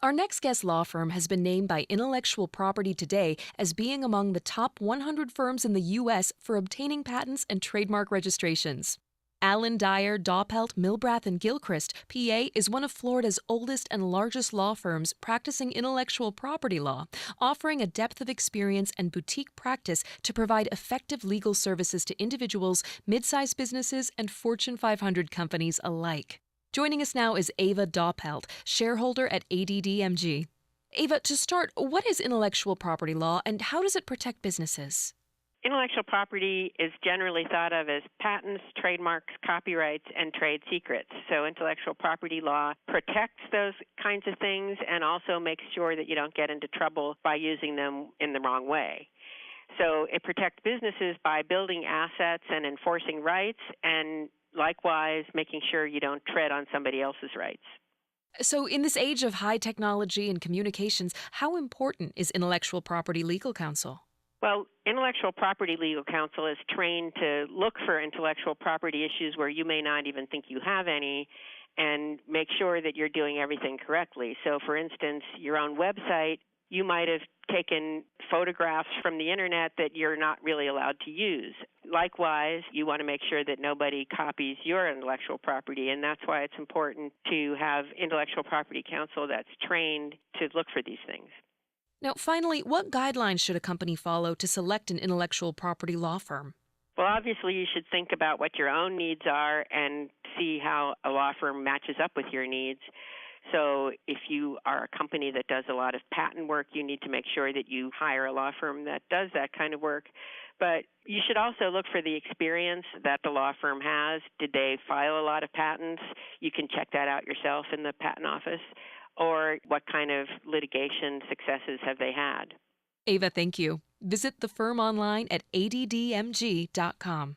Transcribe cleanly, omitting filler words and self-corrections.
Our next guest law firm has been named by Intellectual Property Today as being among the top 100 firms in the U.S. for obtaining patents and trademark registrations. Allen, Dyer, Doppelt, Milbrath Gilchrist, PA, is one of Florida's oldest and largest law firms practicing intellectual property law, offering a depth of experience and boutique practice to provide effective legal services to individuals, mid-sized businesses, and Fortune 500 companies alike. Joining us now is Ava Doppelt, shareholder at ADDMG. Ava, to start, what is intellectual property law and how does it protect businesses? Intellectual property is generally thought of as patents, trademarks, copyrights, and trade secrets. So intellectual property law protects those kinds of things and also makes sure that you don't get into trouble by using them in the wrong way. So it protects businesses by building assets and enforcing rights, and likewise making sure you don't tread on somebody else's rights. So in this age of high technology and communications, how important is intellectual property legal counsel? Well, intellectual property legal counsel is trained to look for intellectual property issues where you may not even think you have any and make sure that you're doing everything correctly. So, for instance, your own website, you might have taken photographs from the internet that you're not really allowed to use. Likewise, you want to make sure that nobody copies your intellectual property, and that's why it's important to have intellectual property counsel that's trained to look for these things. Now, finally, what guidelines should a company follow to select an intellectual property law firm? Well, obviously, you should think about what your own needs are and see how a law firm matches up with your needs. So if you are a company that does a lot of patent work, you need to make sure that you hire a law firm that does that kind of work. But you should also look for the experience that the law firm has. Did they file a lot of patents? You can check that out yourself in the patent office. Or what kind of litigation successes have they had? Ava, thank you. Visit the firm online at addmg.com.